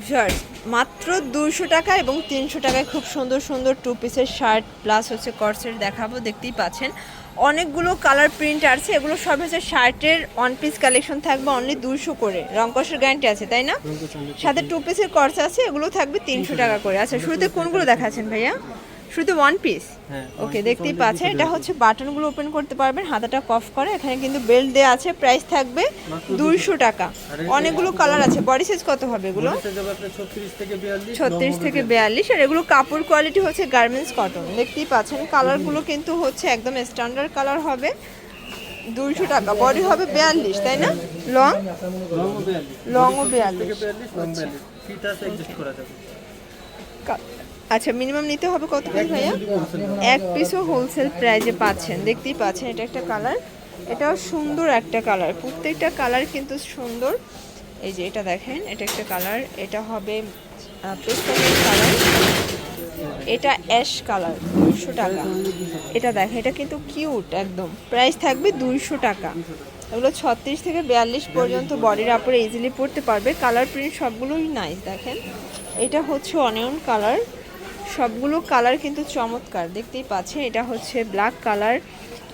Viewers, মাত্র 200 টাকা এবং 300 টাকায় খুব সুন্দর সুন্দর টু পিসের শার্ট প্লাস হচ্ছে কর্সেট দেখাবো। দেখতেই পাচ্ছেন অনেকগুলো কালার প্রিন্ট আছে, এগুলো সব হচ্ছে শার্টের ওয়ান পিস কালেকশন থাকবে অনলি 200 করে, রংকশের গ্যারান্টি আছে তাই না? সাথে টু পিসের কর্স আছে, এগুলো থাকবে 300 টাকা করে। আচ্ছা, শুরুতে কোনগুলো দেখাচ্ছেন ভাইয়া? শুধুতে ওয়ান পিস। ওকে, দেখতেই পাচ্ছেন এটা হচ্ছে বাটনগুলো ওপেন করতে পারবেন, হাতাটা কফ করে, এখানে কিন্তু বেল্ট দেওয়া আছে, প্রাইস থাকবে 200 টাকা। অনেকগুলো কালার আছে, বডি সাইজ কত হবে এগুলো? 36 থেকে 42। আর এগুলো কাপড় কোয়ালিটি হচ্ছে গার্মেন্টস কটন। দেখতেই পাচ্ছেন কালারগুলো কিন্তু হচ্ছে একদম স্ট্যান্ডার্ড কালার হবে। 200 টাকা, বডি হবে 42 তাই না? লং লংও 42। আচ্ছা, মিনিমাম নিতে হবে কত পিস ভাইয়া? এক পিসও হোলসেল প্রাইজে পাচ্ছেন। দেখতেই পাচ্ছেন এটা একটা কালার, এটাও সুন্দর একটা কালার, প্রত্যেকটা কালার কিন্তু সুন্দর। এই যে এটা দেখেন, এটা একটা কালার, এটা হবে পেস্টাল কালার, এটা অ্যাশ কালার, 200 টাকা। এটা দেখেন, এটা কিন্তু কিউট একদম, প্রাইস থাকবে 200 টাকা। এগুলো 36 থেকে 42 পর্যন্ত বডির আপরে ইজিলি পরতে পারবে। কালার প্রিন্ট সবগুলোই নাইস। দেখেন এটা হচ্ছে অনিয়ন কালার, সবগুলো কালার কিন্তু চমৎকার, দেখতেই পাচ্ছেন। এটা হচ্ছে ব্ল্যাক কালার,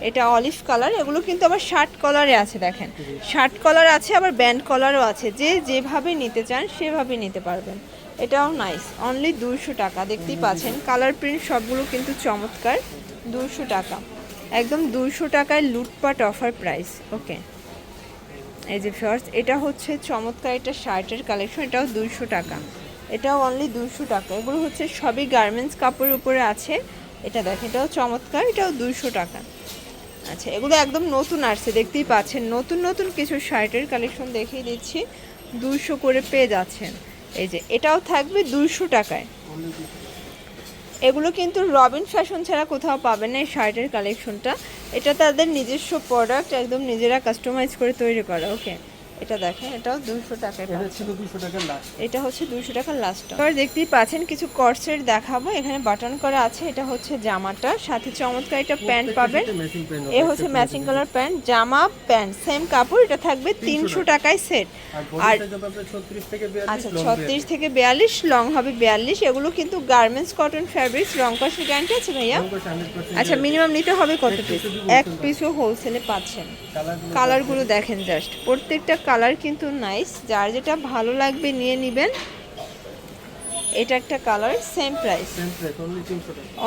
এটা অলিভ কালার, এগুলো কিন্তু আবার শার্ট কলারে আছে। দেখেন শার্ট কলার আছে, আবার ব্যান্ড কলারও আছে, যে যেভাবে নিতে চান সেভাবে নিতে পারবেন। এটাও নাইস, অনলি 200 টাকা। দেখতেই পাচ্ছেন কালার প্রিন্ট সবগুলো কিন্তু চমৎকার, 200 টাকা, একদম 200 টাকায় লুটপাট অফার প্রাইস। ওকে, এই যে ফার্স্ট এটা হচ্ছে চমৎকার, এটা শার্টের কালেকশন, এটাও 200 টাকা, এটাও অনলি 200 টাকা। এগুলো হচ্ছে সবই গার্মেন্টস কাপড়ের উপরে আছে। এটা দেখেন, এটাও চমৎকার, এটাও 200 টাকা। আচ্ছা, এগুলো একদম নতুন আসছে, দেখতেই পাচ্ছেন নতুন নতুন কিছু শার্টের কালেকশন দেখিয়ে দিচ্ছি, 200 করে পেয়ে যাচ্ছেন। এই যে এটাও থাকবে 200 টাকায়। এগুলো কিন্তু রবিন ফ্যাশন ছাড়া কোথাও পাবেন না এই শার্টের কালেকশনটা, এটা তাদের নিজস্ব প্রোডাক্ট, একদম নিজেরা কাস্টমাইজ করে তৈরি করা। ওকে, এটা দেখেন, এটাও 200 টাকায়, এটা হচ্ছে 200 টাকার লাস্ট। এবার দেখতেই পাচ্ছেন কিছু কর্সেট দেখাবো, এখানে বাটন করা আছে, এটা হচ্ছে জামাটা, সাথে চমৎকার এটা প্যান্ট পাবেন, এ হচ্ছে ম্যাচিং কালার প্যান্ট, জামা প্যান্ট সেম কাপড়, এটা থাকবে 300 টাকায় সেট। আর আচ্ছা, 36 থেকে 42, লং হবে 42। এগুলো কিন্তু গার্মেন্টস কটন ফ্যাব্রিক্স, রংকশের গ্যারান্টি আছে ভাইয়া? আচ্ছা, মিনিমাম নিতে হবে কত পিস? এক পিসও হোলসেলে পাচ্ছেন। কালারগুলো দেখেন জাস্ট, প্রত্যেকটা কালার কিন্তু নাইস, যার যেটা ভালো লাগবে নিয়ে নেবেন। এটা একটা কালার, সেম প্রাইস,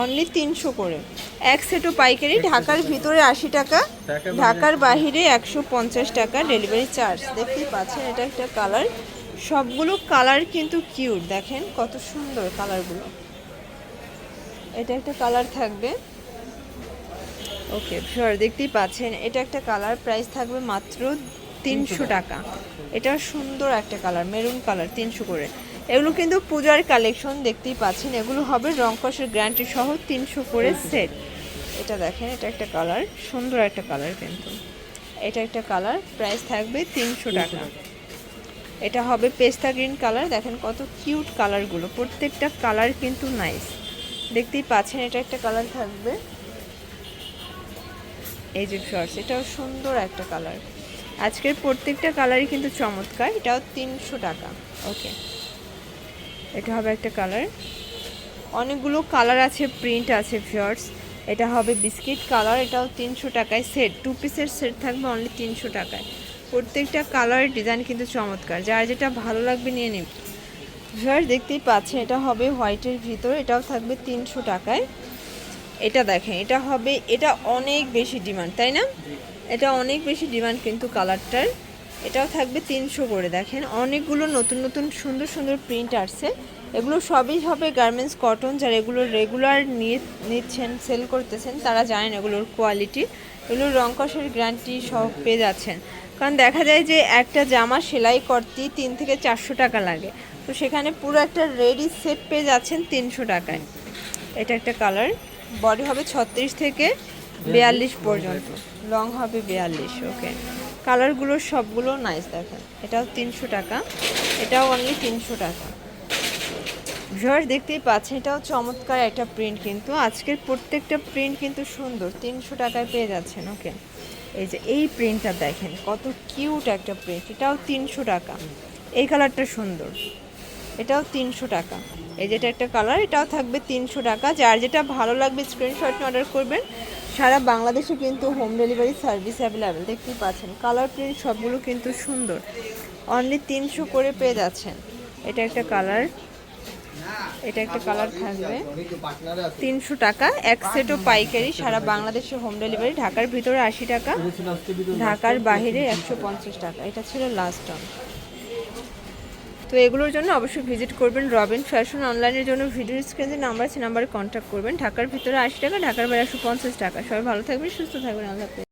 অনলি 300 করে। এক সেটও পাইকারি, ঢাকার ভিতরে 80 টাকা, ঢাকার বাহিরে 150 টাকা ডেলিভারি চার্জ। দেখতেই পাচ্ছেন এটা একটা কালার, সবগুলো কালার কিন্তু কিউট, দেখেন কত সুন্দর কালারগুলো। এটা একটা কালার থাকবে। ওকে শিওর, দেখতেই পাচ্ছেন এটা একটা কালার, প্রাইস থাকবে মাত্র 300 টাকা। এটা সুন্দর একটা কালার, মেরুন কালার, 300 করে। এগুলো কিন্তু পূজার কালেকশন, দেখতেই পাচ্ছেন এগুলো হবে রংকশের গ্যারান্টি সহ 300 করে সেট। এটা দেখেন, এটা একটা কালার, সুন্দর একটা কালার কিন্তু, এটা একটা কালার, প্রাইস থাকবে 300 টাকা। এটা হবে পেস্তা গ্রিন কালার, দেখেন কত কিউট কালারগুলো, প্রত্যেকটা কালার কিন্তু নাইস, দেখতেই পাচ্ছেন। এটা একটা কালার থাকবে, এই যে শর্টস, এটাও সুন্দর একটা কালার। আজকের প্রত্যেকটা কালারই কিন্তু চমৎকার, এটাও 300 টাকা। ওকে, এটা হবে একটা কালার, অনেকগুলো কালার আছে, প্রিন্ট আছে শর্টস। এটা হবে বিস্কিট কালার, এটাও 300 টাকায় সেট, টু পিসের সেট থাকবে অনলি 300 টাকায়। প্রত্যেকটা কালারের ডিজাইন কিন্তু চমৎকার, যার যেটা ভালো লাগবে নিয়ে নিন। শর্টস দেখতেই পাচ্ছেন, এটা হবে হোয়াইটের ভিতর, এটাও থাকবে 300 টাকায়। এটা দেখেন, এটা হবে, এটা অনেক বেশি ডিমান্ড তাই না? এটা অনেক বেশি ডিমান্ড কিন্তু কালারটার, এটাও থাকবে 300 করে। দেখেন অনেকগুলো নতুন নতুন সুন্দর সুন্দর প্রিন্ট আসছে, এগুলো সবই হবে গার্মেন্টস কটন। যারা এগুলো রেগুলার নিচ্ছেন, সেল করতেছেন, তারা জানেন এগুলোর কোয়ালিটি, এগুলোর রংকশের গ্যারান্টি সব পেয়ে যাচ্ছেন। কারণ দেখা যায় যে একটা জামা সেলাই করতে 3 থেকে 400 টাকা লাগে, তো সেখানে পুরো একটা রেডি সেট পেয়ে যাচ্ছেন 300 টাকায়। এটা একটা কালার, বডি হবে 36 থেকে 42 পর্যন্ত, লং হবে 42। ওকে, কালারগুলো সবগুলো নাইস, দেখেন এটাও 300 টাকা, এটাও অনলি 300 টাকা। ভিউয়ার্স দেখতেই পাচ্ছেন, এটাও চমৎকার একটা প্রিন্ট কিন্তু, আজকের প্রত্যেকটা প্রিন্ট কিন্তু সুন্দর, 300 টাকায় পেয়ে যাচ্ছেন। ওকে, এই যে এই প্রিন্টটা দেখেন কত কিউট একটা প্রিন্ট, এটাও 300 টাকা। এই কালারটা সুন্দর, এটাও 300 টাকা। এই যেটা একটা কালার, এটাও থাকবে 300 টাকা। যার যেটা ভালো লাগবে স্ক্রিনশট নিয়ে অর্ডার করবেন। সারা বাংলাদেশে কিন্তু হোম ডেলিভারি সার্ভিস অ্যাভেলেবেল। দেখতেই পাচ্ছেন কালার প্রিন্ট সবগুলো কিন্তু সুন্দর, অনলি 300 করে পেয়ে যাচ্ছেন। এটা একটা কালার, এটা একটা কালার থাকবে 300 টাকা। এক সেটও পাইকারি, সারা বাংলাদেশে হোম ডেলিভারি। ঢাকার ভিতরে 80 টাকা, ঢাকার বাইরে 150 টাকা। এটা ছিল লাস্ট অন। তো এগুলোর জন্য অবশ্যই ভিজিট করবেন রবিন ফ্যাশন। অনলাইনের জন্য ভিডিও স্ক্রিনে নাম্বার আছে, নাম্বারে কন্ট্যাক্ট করবেন। ঢাকার ভিতরে 80 টাকা, ঢাকার বাইরে 150 টাকা। সবাই ভালো থাকবেন, সুস্থ থাকবেন। আল্লাহ হাফেজ।